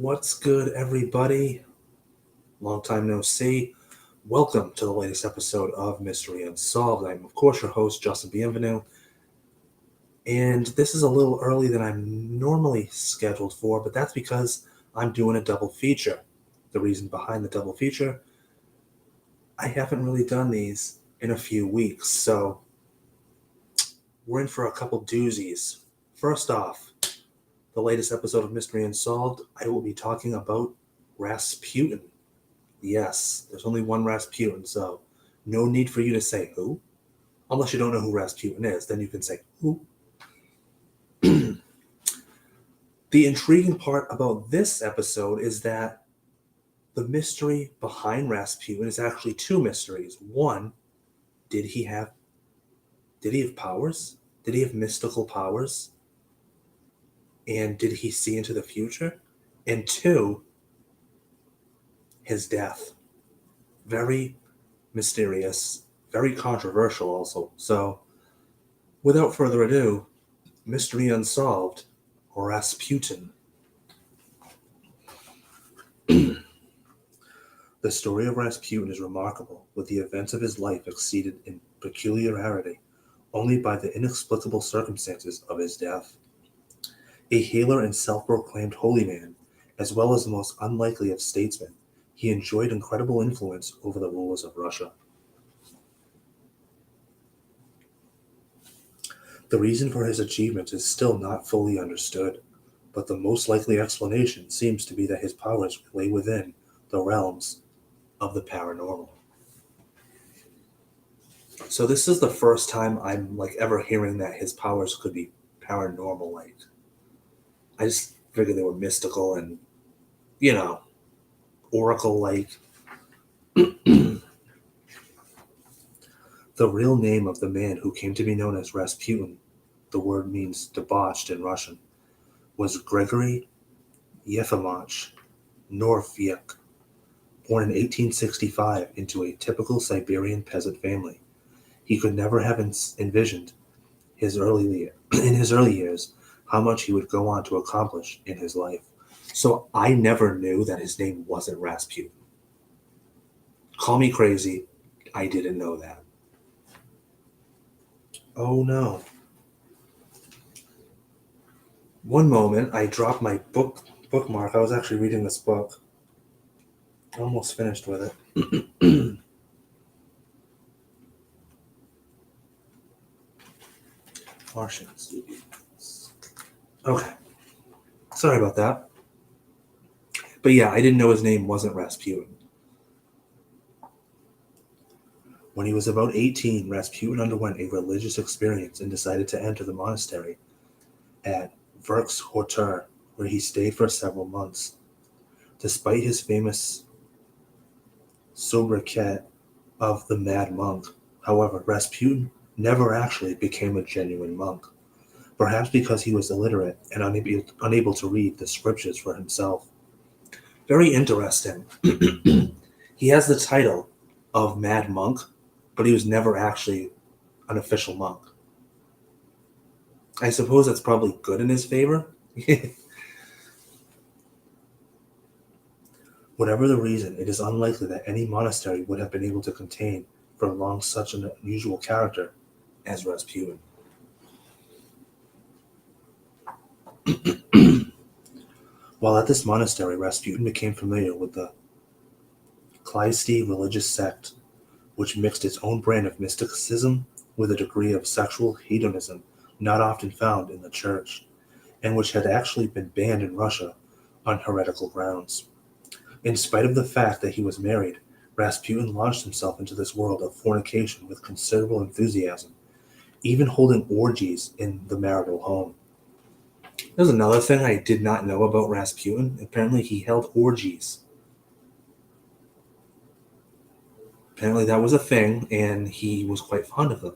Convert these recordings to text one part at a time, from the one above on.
What's good, everybody? Long time no see. Welcome to the latest episode of Mystery Unsolved. I'm, of course, your host, Justin Bienvenu, and this is a little early than I'm normally scheduled for, but that's because I'm doing a double feature. The reason behind the double feature, I haven't really done these in a few weeks, so we're in for a couple doozies. First off, the latest episode of Mystery Unsolved, I will be talking about Rasputin. Yes, there's only one Rasputin, so no need for you to say who. Unless you don't know who Rasputin is, then you can say who. The intriguing part about this episode is that the mystery behind Rasputin is actually two mysteries. One, did he have powers? Did he have mystical powers? And did he see into the future? And two, his death. Very mysterious, very controversial also. So, without further ado, Mystery Unsolved, Rasputin. The story of Rasputin is remarkable, with the events of his life exceeded in peculiarity only by the inexplicable circumstances of his death. A healer and self-proclaimed holy man, as well as the most unlikely of statesmen, he enjoyed incredible influence over the rulers of Russia. The reason for his achievements is still not fully understood, but the most likely explanation seems to be that his powers lay within the realms of the paranormal. So this is the first time I'm ever hearing that his powers could be paranormal. I just figured they were mystical and, oracle-like. The real name of the man who came to be known as Rasputin, the word means debauched in Russian, was Gregory Yefimовich Norvyuk, born in 1865 into a typical Siberian peasant family. He could never have envisioned in his early years how much he would go on to accomplish in his life. So I never knew that his name wasn't Rasputin. Call me crazy, I didn't know that. Oh no. One moment, I dropped my bookmark. I was actually reading this book. Almost finished with it. Martians. Okay. Sorry about that. But yeah, I didn't know his name wasn't Rasputin. When he was about 18, Rasputin underwent a religious experience and decided to enter the monastery at Verkhotur, where he stayed for several months. Despite his famous sobriquet of the Mad Monk, however, Rasputin never actually became a genuine monk, perhaps because he was illiterate and unable to read the scriptures for himself. Very interesting. He has the title of Mad Monk, but he was never actually an official monk. I suppose that's probably good in his favor. Whatever the reason, it is unlikely that any monastery would have been able to contain for long such an unusual character as Rasputin. While at this monastery, Rasputin became familiar with the Kleisty religious sect, which mixed its own brand of mysticism with a degree of sexual hedonism not often found in the church, and which had actually been banned in Russia on heretical grounds. In spite of the fact that he was married, Rasputin launched himself into this world of fornication with considerable enthusiasm, even holding orgies in the marital home. There's another thing I did not know about Rasputin. Apparently he held orgies. Apparently that was a thing, and he was quite fond of them.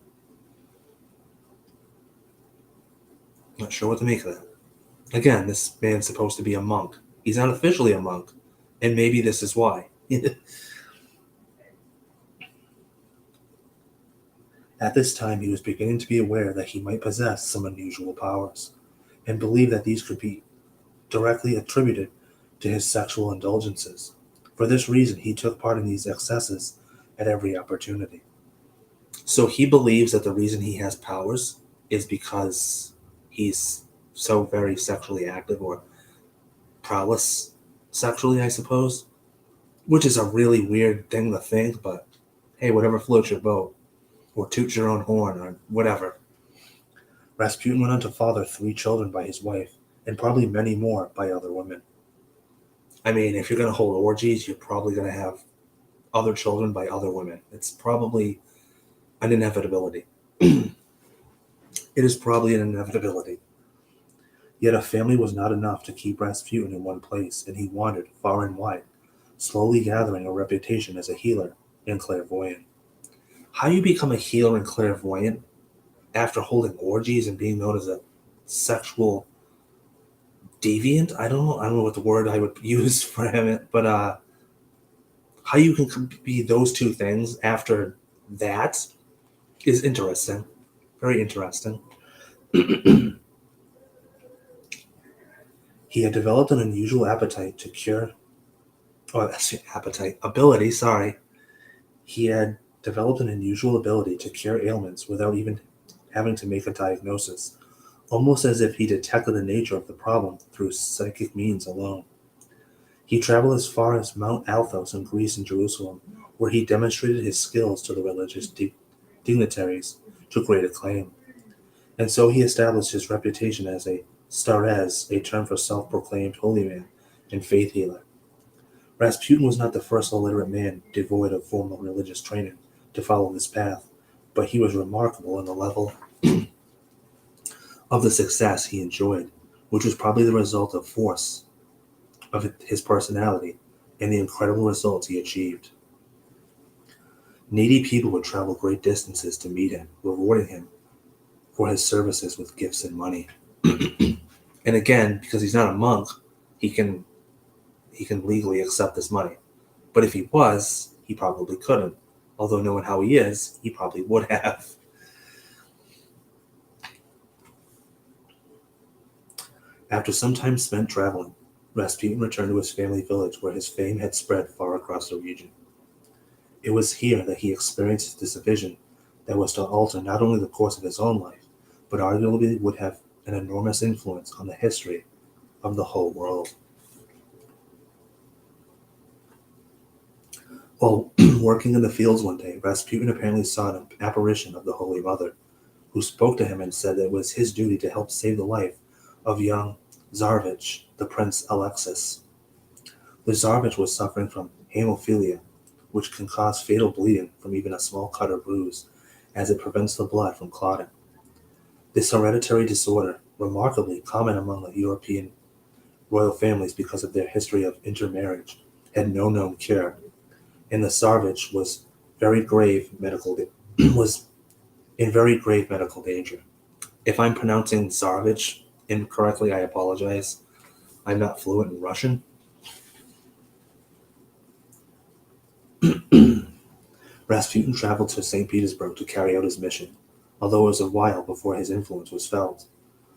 Not sure what to make of that. Again, this man's supposed to be a monk. He's not officially a monk, and maybe this is why. At this time, he was beginning to be aware that he might possess some unusual powers, and believed that these could be directly attributed to his sexual indulgences. For this reason, he took part in these excesses at every opportunity. So he believes that the reason he has powers is because he's so very sexually active, or prowess sexually, I suppose, which is a really weird thing to think, but hey, whatever floats your boat, or toots your own horn, or whatever. Rasputin went on to father 3 children by his wife, and probably many more by other women. I mean, if you're going to hold orgies, you're probably going to have other children by other women. It's probably an inevitability. It is probably an inevitability. Yet a family was not enough to keep Rasputin in one place, and he wandered far and wide, slowly gathering a reputation as a healer and clairvoyant. How you become a healer and clairvoyant after holding orgies and being known as a sexual deviant? I don't know what the word I would use for him, but how you can be those two things after that is interesting. Very interesting. He had developed an unusual appetite to cure, ability, sorry. He had developed an unusual ability to cure ailments without even having to make a diagnosis, almost as if he detected the nature of the problem through psychic means alone. He traveled as far as Mount Athos in Greece and Jerusalem, where he demonstrated his skills to the religious dignitaries to great acclaim. And so he established his reputation as a starez, a term for self-proclaimed holy man and faith healer. Rasputin was not the first illiterate man devoid of formal religious training to follow this path, but he was remarkable in the level of the success he enjoyed, which was probably the result of force of his personality and the incredible results he achieved. Needy people would travel great distances to meet him, rewarding him for his services with gifts and money. And again, because he's not a monk, he can legally accept this money. But if he was, he probably couldn't. Although knowing how he is, he probably would have. After some time spent traveling, Rasputin returned to his family village where his fame had spread far across the region. It was here that he experienced this vision that was to alter not only the course of his own life, but arguably would have an enormous influence on the history of the whole world. While working in the fields one day, Rasputin apparently saw an apparition of the Holy Mother, who spoke to him and said that it was his duty to help save the life of young Tsarevich, the Prince Alexis. The Tsarevich was suffering from hemophilia, which can cause fatal bleeding from even a small cut or bruise, as it prevents the blood from clotting. This hereditary disorder, remarkably common among the European royal families because of their history of intermarriage, had no known cure, and the Tsarevich was was in very grave medical danger. If I'm pronouncing Tsarevich incorrectly, I apologize. I'm not fluent in Russian. Rasputin traveled to St. Petersburg to carry out his mission, although it was a while before his influence was felt.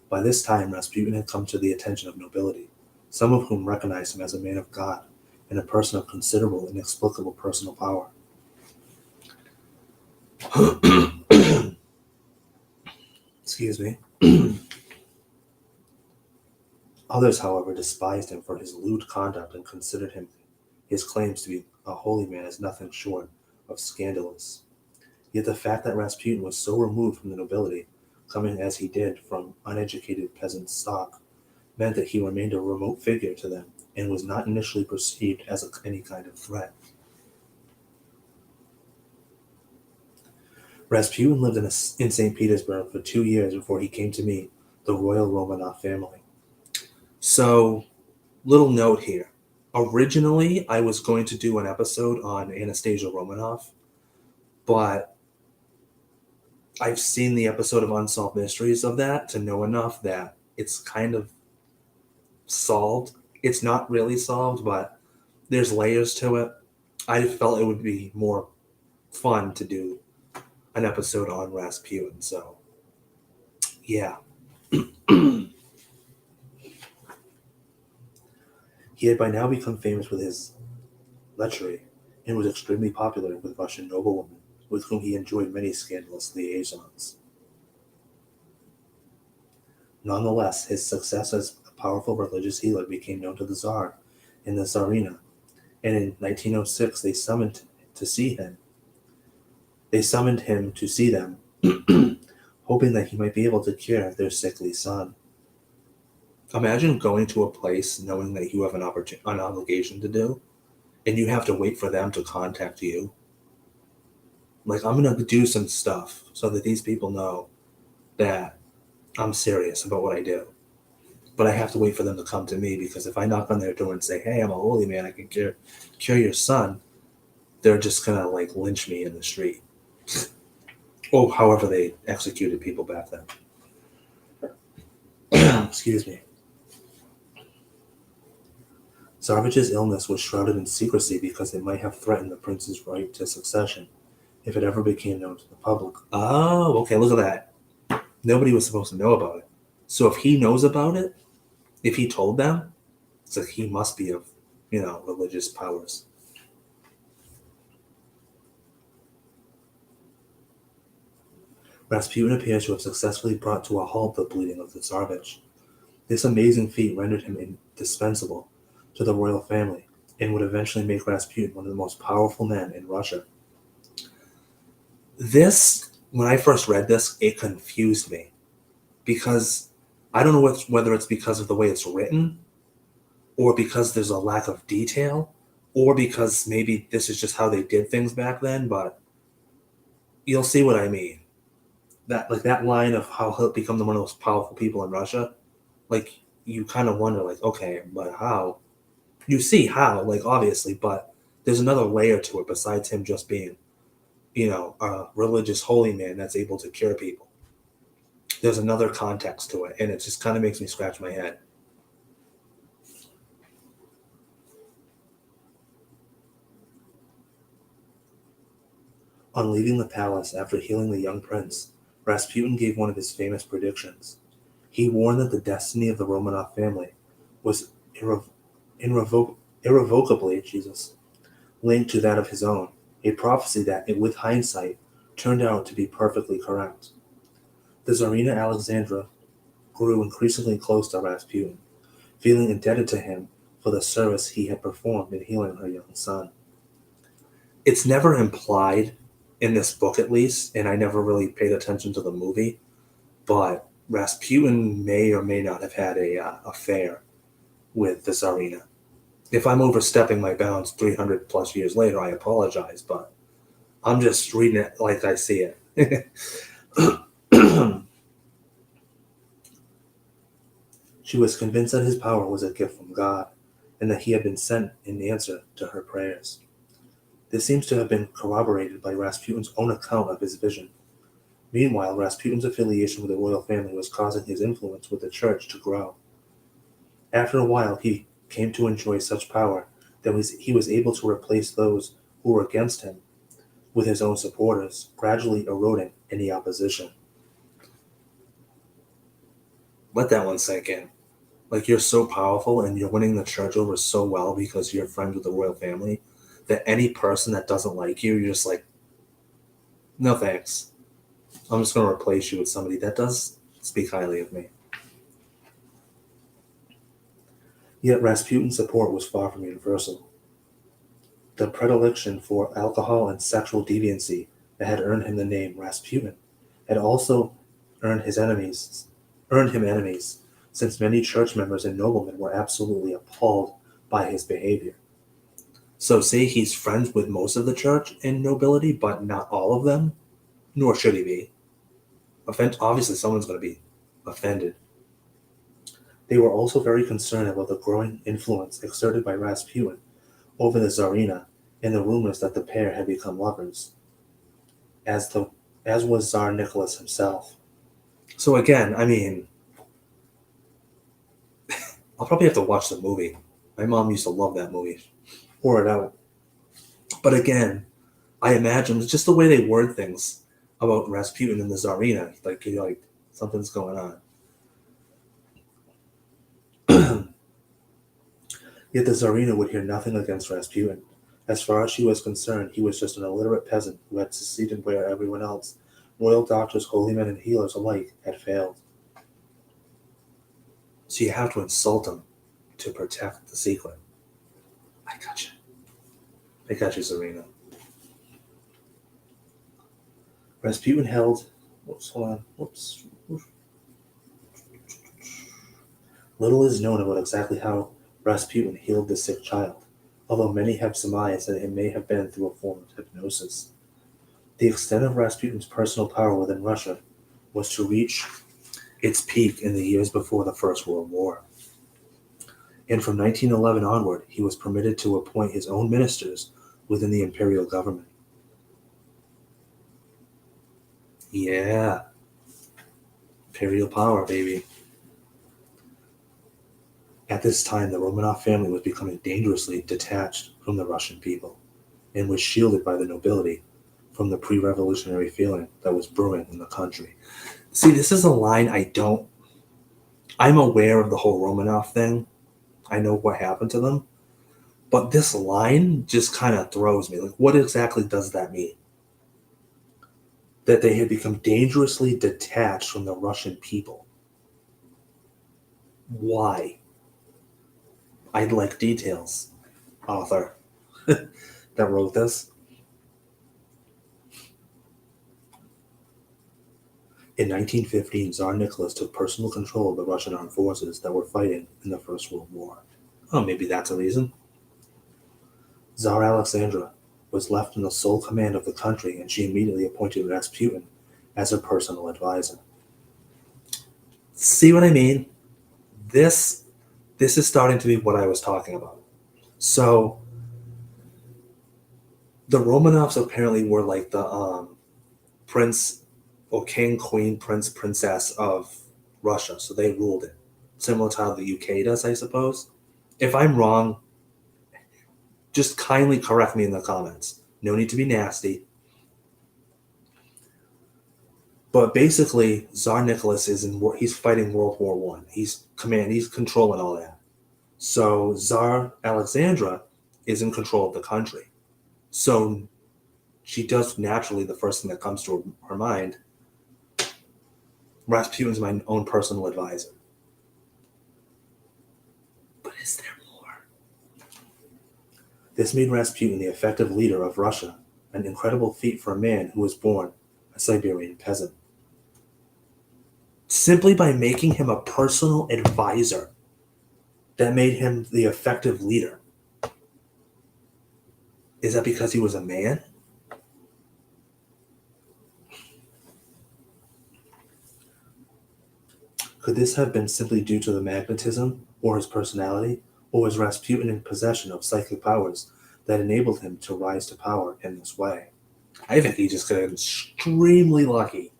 By this time, Rasputin had come to the attention of nobility, some of whom recognized him as a man of God and a person of considerable, inexplicable personal power. Excuse me. Others, however, despised him for his lewd conduct and considered his claims to be a holy man as nothing short of scandalous. Yet the fact that Rasputin was so removed from the nobility, coming as he did from uneducated peasant stock, meant that he remained a remote figure to them and was not initially perceived as any kind of threat. Rasputin lived in St. Petersburg for 2 years before he came to meet the royal Romanov family. So, little note here. Originally, I was going to do an episode on Anastasia Romanov, but I've seen the episode of Unsolved Mysteries of that to know enough that it's kind of solved. It's not really solved, but there's layers to it. I felt it would be more fun to do an episode on Rasputin, so yeah. He had by now become famous with his lechery and was extremely popular with Russian noblewomen, with whom he enjoyed many scandalous liaisons. Nonetheless, his success as a powerful religious healer became known to the Tsar and the Tsarina, and in 1906 they summoned to see him. They summoned him to see them, hoping that he might be able to cure their sickly son. Imagine going to a place knowing that you have an obligation to do, and you have to wait for them to contact you. Like, I'm going to do some stuff so that these people know that I'm serious about what I do. But I have to wait for them to come to me, because if I knock on their door and say, hey, I'm a holy man, I can cure your son, they're just going to like lynch me in the street. Or however they executed people back then. Excuse me. Tsarevich's illness was shrouded in secrecy because it might have threatened the prince's right to succession if it ever became known to the public. Oh, okay, look at that. Nobody was supposed to know about it. So if he knows about it, if he told them, it's like he must be of, religious powers. Rasputin appears to have successfully brought to a halt the bleeding of the Tsarevich. This amazing feat rendered him indispensable to the royal family and would eventually make Rasputin one of the most powerful men in Russia. This, when I first read this, it confused me, because I don't know whether it's because of the way it's written, or because there's a lack of detail, or because maybe this is just how they did things back then, but you'll see what I mean. That line of how he'll become one of the most powerful people in Russia, like, you kind of wonder, like, okay, but how? You see how, like, obviously, but there's another layer to it besides him just being, a religious holy man that's able to cure people. There's another context to it, and it just kind of makes me scratch my head. On leaving the palace after healing the young prince, Rasputin gave one of his famous predictions. He warned that the destiny of the Romanov family was irrevocably linked to that of his own, a prophecy that, with hindsight, turned out to be perfectly correct. The Tsarina Alexandra grew increasingly close to Rasputin, feeling indebted to him for the service he had performed in healing her young son. It's never implied, in this book at least, and I never really paid attention to the movie, but Rasputin may or may not have had a affair with the Tsarina. If I'm overstepping my bounds 300 plus years later, I apologize, but I'm just reading it like I see it. She was convinced that his power was a gift from God, and that he had been sent in answer to her prayers. This seems to have been corroborated by Rasputin's own account of his vision. Meanwhile, Rasputin's affiliation with the royal family was causing his influence with the church to grow. After a while, he came to enjoy such power that he was able to replace those who were against him with his own supporters, gradually eroding any opposition. Let that one sink in. Like, you're so powerful and you're winning the church over so well because you're friends with the royal family, that any person that doesn't like you, you're just like, no thanks. I'm just going to replace you with somebody that does speak highly of me. Yet Rasputin's support was far from universal. The predilection for alcohol and sexual deviancy that had earned him the name Rasputin had also earned him enemies, since many church members and noblemen were absolutely appalled by his behavior. So say he's friends with most of the church and nobility, but not all of them, nor should he be. Obviously, someone's going to be offended. They were also very concerned about the growing influence exerted by Rasputin over the Tsarina and the rumors that the pair had become lovers, as was Tsar Nicholas himself. So again, I mean, I'll probably have to watch the movie. My mom used to love that movie. Pour it out. But again, I imagine it's just the way they word things about Rasputin and the Tsarina. Like something's going on. Yet the Tsarina would hear nothing against Rasputin. As far as she was concerned, he was just an illiterate peasant who had succeeded where everyone else, royal doctors, holy men, and healers alike, had failed. So you have to insult him to protect the secret. I gotcha. I got you, Tsarina. Rasputin held. Whoops, hold on. Whoops. Little is known about exactly how Rasputin healed the sick child, although many have surmised that it may have been through a form of hypnosis. The extent of Rasputin's personal power within Russia was to reach its peak in the years before the First World War. And from 1911 onward, he was permitted to appoint his own ministers within the imperial government. Yeah, imperial power, baby. At this time, the Romanov family was becoming dangerously detached from the Russian people and was shielded by the nobility from the pre-revolutionary feeling that was brewing in the country. See, this is a line I'm aware of the whole Romanov thing. I know what happened to them. But this line just kind of throws me. Like, what exactly does that mean? That they had become dangerously detached from the Russian people. Why? I'd like details, author that wrote this. In 1915, Tsar Nicholas took personal control of the Russian armed forces that were fighting in the First World War. Oh, maybe that's a reason. Tsar Alexandra was left in the sole command of the country, and she immediately appointed Rasputin as her personal advisor. See what I mean? This is starting to be what I was talking about. So the Romanovs apparently were like the prince or king, queen, prince, princess of Russia. So they ruled it, similar to how the UK does, I suppose. If I'm wrong, just kindly correct me in the comments. No need to be nasty. But basically, Tsar Nicholas is he's fighting World War One. He's controlling all that. So Tsar Alexandra is in control of the country. So she does naturally the first thing that comes to her mind. Rasputin's my own personal advisor. But is there more? This made Rasputin the effective leader of Russia, an incredible feat for a man who was born a Siberian peasant. Simply by making him a personal advisor, that made him the effective leader. Is that because he was a man? Could this have been simply due to the magnetism or his personality, or was Rasputin in possession of psychic powers that enabled him to rise to power in this way? I think he just got extremely lucky.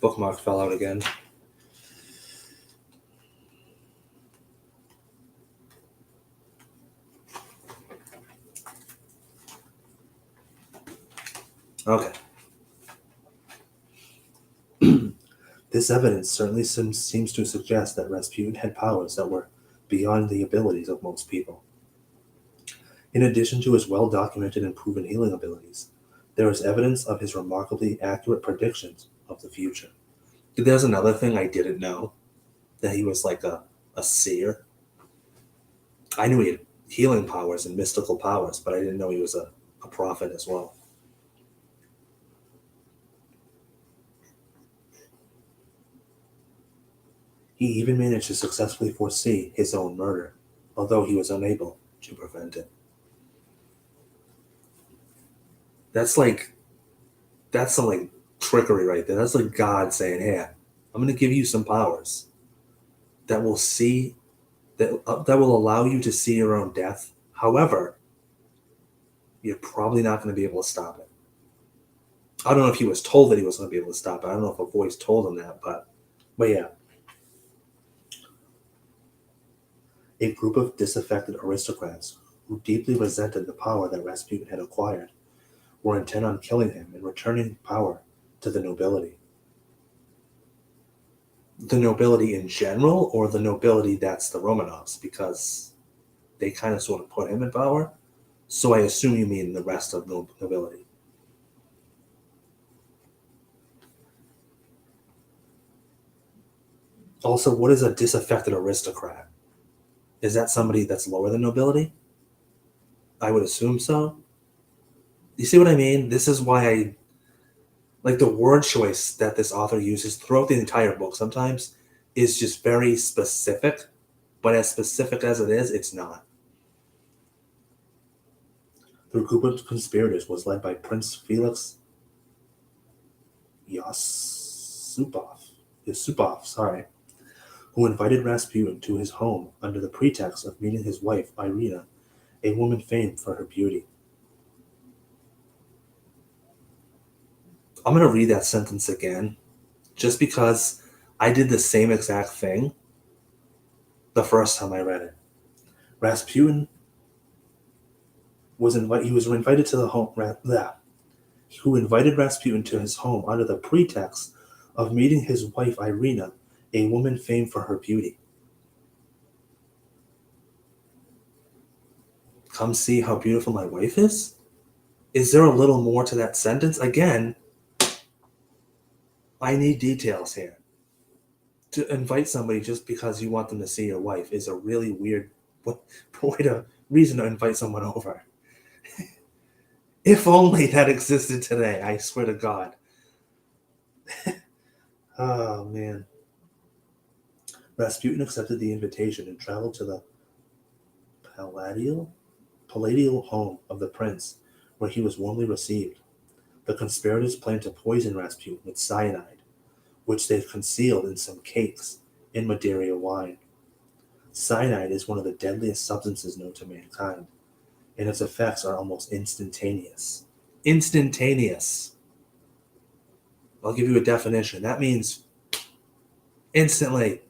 Bookmark fell out again. Okay. This evidence certainly seems to suggest that Rasputin had powers that were beyond the abilities of most people. In addition to his well-documented and proven healing abilities, there is evidence of his remarkably accurate predictions of the future. There's another thing I didn't know, that he was like a seer. I knew he had healing powers and mystical powers, but I didn't know he was a prophet as well. He even managed to successfully foresee his own murder, although he was unable to prevent it. That's some like trickery right there. That's like God saying, "Hey, I'm going to give you some powers that will see that will allow you to see your own death. However, you're probably not going to be able to stop it." I don't know if he was told that he was going to be able to stop it. I don't know if a voice told him that, but yeah. A group of disaffected aristocrats who deeply resented the power that Rasputin had acquired were intent on killing him and returning power to the nobility. the nobility in general or the nobility that's the Romanovs? Because they kind of sort of put him in power. So I assume you mean the rest of nobility. Also, what is a disaffected aristocrat? Is that somebody that's lower than nobility? I would assume so. You see what I mean? This is why I like the word choice that this author uses throughout the entire book sometimes is just very specific, but as specific as it is, it's not. The group of conspirators was led by Prince Felix Yusupov, who invited Rasputin to his home under the pretext of meeting his wife, Irina, a woman famed for her beauty. I'm going to read that sentence again, just because I did the same exact thing the first time I read it. Rasputin he was invited to the home, who invited Rasputin to his home under the pretext of meeting his wife Irina, a woman famed for her beauty. Come see how beautiful my wife is? Is there a little more to that sentence? Again, I need details here. To invite somebody just because you want them to see your wife is a really weird reason to invite someone over. If only that existed today, I swear to God. Oh, man. Rasputin accepted the invitation and traveled to the palatial home of the prince, where he was warmly received. The conspirators planned to poison Rasputin with cyanide, which they concealed in some cakes in Madeira wine. Cyanide is one of the deadliest substances known to mankind, and its effects are almost instantaneous. Instantaneous. I'll give you a definition. That means instantly.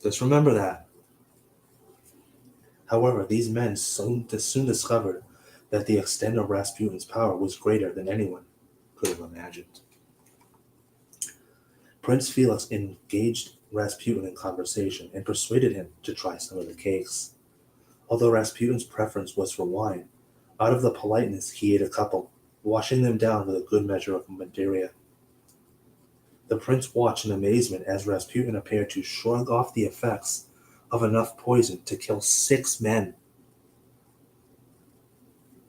Just remember that. However, these men soon discovered that the extent of Rasputin's power was greater than anyone could have imagined. Prince Felix engaged Rasputin in conversation and persuaded him to try some of the cakes. Although Rasputin's preference was for wine, out of the politeness he ate a couple, washing them down with a good measure of Madeira. The prince watched in amazement as Rasputin appeared to shrug off the effects of enough poison to kill 6 men.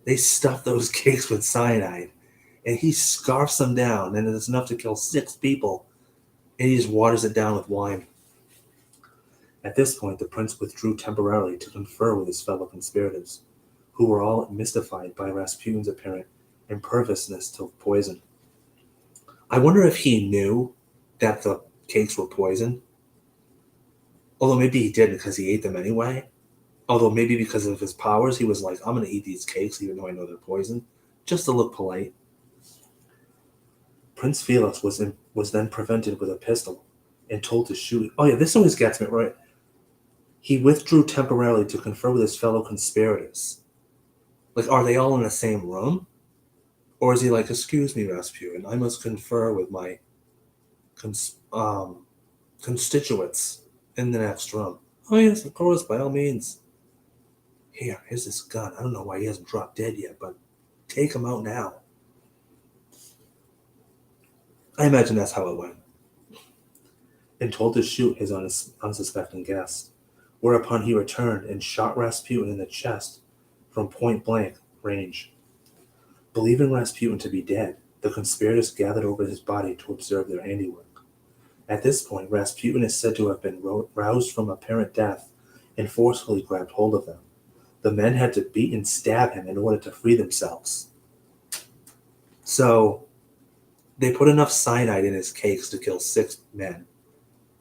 They stuffed those cakes with cyanide, and he scarfs them down, and it's enough to kill 6 people, and he just waters it down with wine. At this point, the prince withdrew temporarily to confer with his fellow conspirators, who were all mystified by Rasputin's apparent imperviousness to poison. I wonder if he knew that the cakes were poison. Although maybe he didn't because he ate them anyway. Although maybe because of his powers, he was like, I'm going to eat these cakes even though I know they're poison, just to look polite. Prince Felix was then prevented with a pistol and told to shoot. Oh yeah, this always gets me, right? He withdrew temporarily to confer with his fellow conspirators. Like, are they all in the same room? Or is he like, excuse me, Rasputin, I must confer with my constituents in the next room. Oh yes, of course, by all means. Here's this gun. I don't know why he hasn't dropped dead yet, but take him out now. I imagine that's how it went. And told to shoot his unsuspecting guest, whereupon he returned and shot Rasputin in the chest from point-blank range. Believing Rasputin to be dead, the conspirators gathered over his body to observe their handiwork. At this point, Rasputin is said to have been roused from apparent death and forcefully grabbed hold of them. The men had to beat and stab him in order to free themselves. So, they put enough cyanide in his cakes to kill 6 men.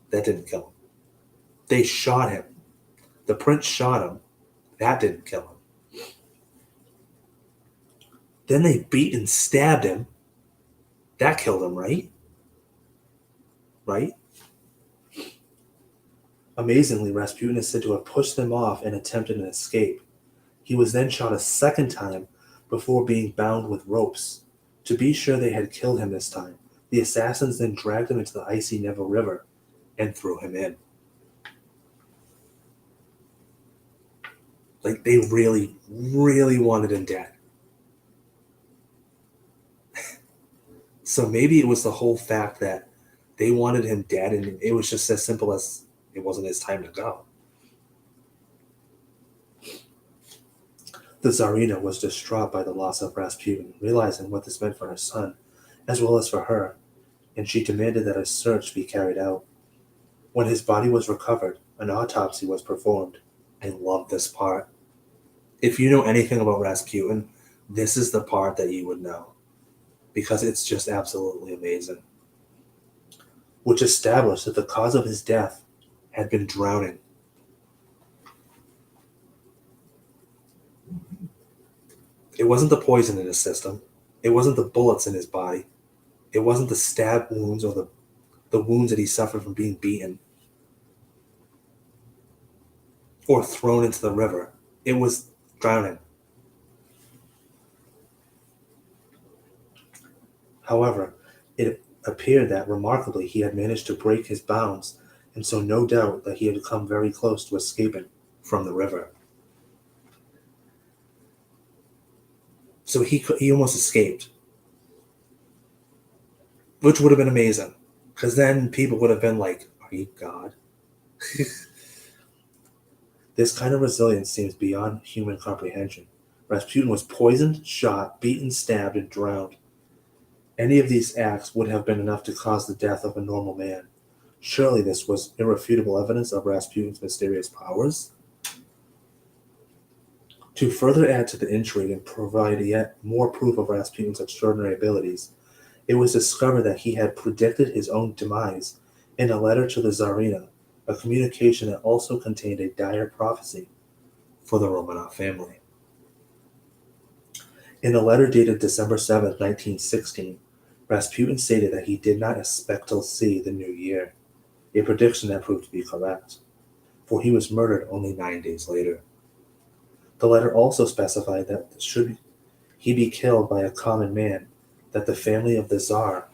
That didn't kill him. They shot him. The prince shot him. That didn't kill him. Then they beat and stabbed him. That killed him, right? Right? Amazingly, Rasputin is said to have pushed them off and attempted an escape. He was then shot a second time before being bound with ropes. To be sure they had killed him this time, The assassins then dragged him into the icy Neva River and threw him in. Like, they really, really wanted him dead. So maybe it was the whole fact that they wanted him dead, and it was just as simple as it wasn't his time to go. The Tsarina was distraught by the loss of Rasputin, realizing what this meant for her son, as well as for her, and she demanded that a search be carried out. When his body was recovered, an autopsy was performed. I love this part. If you know anything about Rasputin, this is the part that you would know, because it's just absolutely amazing. Which established that the cause of his death had been drowning. It wasn't the poison in his system. It wasn't the bullets in his body. It wasn't the stab wounds or the wounds that he suffered from being beaten or thrown into the river. It was drowning. However, it appeared that remarkably he had managed to break his bounds, and so no doubt that he had come very close to escaping from the river. So he almost escaped, which would have been amazing, because then people would have been like, "Are you God?" This kind of resilience seems beyond human comprehension. Rasputin was poisoned, shot, beaten, stabbed, and drowned. Any of these acts would have been enough to cause the death of a normal man. Surely this was irrefutable evidence of Rasputin's mysterious powers? To further add to the intrigue and provide yet more proof of Rasputin's extraordinary abilities, it was discovered that he had predicted his own demise in a letter to the Tsarina, a communication that also contained a dire prophecy for the Romanov family. In a letter dated December 7, 1916, Rasputin stated that he did not expect to see the new year, a prediction that proved to be correct, for he was murdered only 9 days later. The letter also specified that should he be killed by a common man, that the family of the Tsar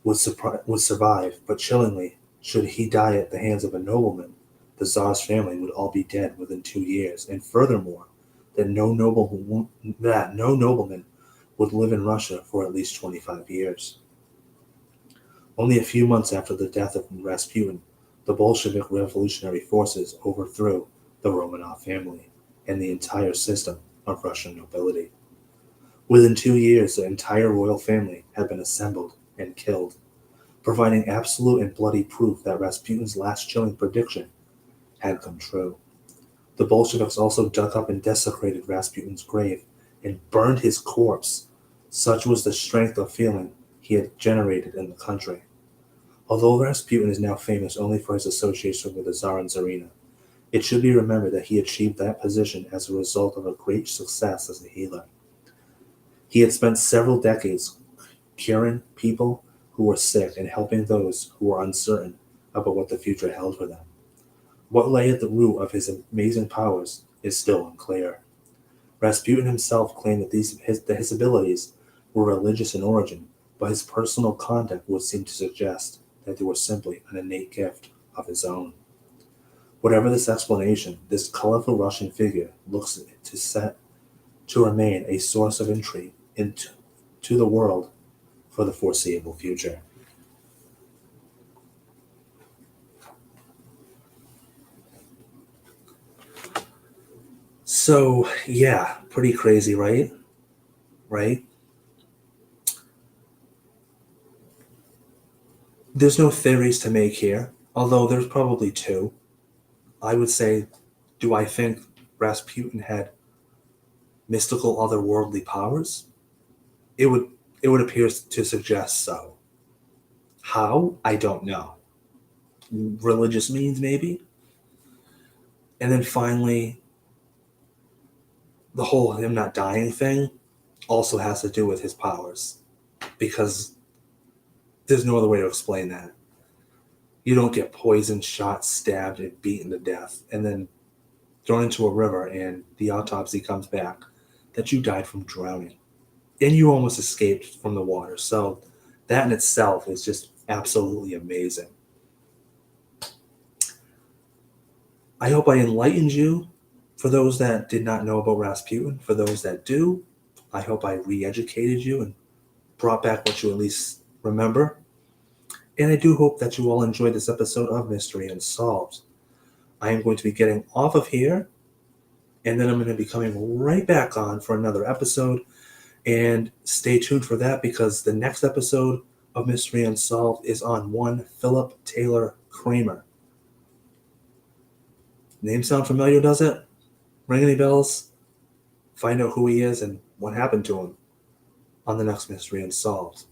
would survive, but chillingly, should he die at the hands of a nobleman, the Tsar's family would all be dead within 2 years, and furthermore, that no nobleman would live in Russia for at least 25 years. Only a few months after the death of Rasputin, the Bolshevik revolutionary forces overthrew the Romanov family and the entire system of Russian nobility. Within 2 years, the entire royal family had been assembled and killed, providing absolute and bloody proof that Rasputin's last chilling prediction had come true. The Bolsheviks also dug up and desecrated Rasputin's grave and burned his corpse. Such was the strength of feeling he had generated in the country. Although Rasputin is now famous only for his association with the Tsar and Tsarina, it should be remembered that he achieved that position as a result of a great success as a healer. He had spent several decades curing people who were sick and helping those who were uncertain about what the future held for them. What lay at the root of his amazing powers is still unclear. Rasputin himself claimed that his abilities were religious in origin, but his personal conduct would seem to suggest that they were simply an innate gift of his own. Whatever this explanation, this colorful Russian figure looks set to remain a source of intrigue to the world for the foreseeable future. So, yeah, pretty crazy, right? Right? There's no theories to make here, although there's probably two. I would say, do I think Rasputin had mystical otherworldly powers? It would appear to suggest so. How? I don't know. Religious means maybe? And then finally, the whole him not dying thing also has to do with his powers. Because there's no other way to explain that. You don't get poisoned, shot, stabbed, and beaten to death, and then thrown into a river, and the autopsy comes back that you died from drowning. and you almost escaped from the water. So that in itself is just absolutely amazing. I hope I enlightened you. For those that did not know about Rasputin, for those that do, I hope I re-educated you and brought back what you at least remember. And I do hope that you all enjoyed this episode of Mystery Unsolved. I am going to be getting off of here, and then I'm going to be coming right back on for another episode. And stay tuned for that, because the next episode of Mystery Unsolved is on one Philip Taylor Kramer. Name sound familiar, does it? Ring any bells? Find out who he is and what happened to him on the next Mystery Unsolved.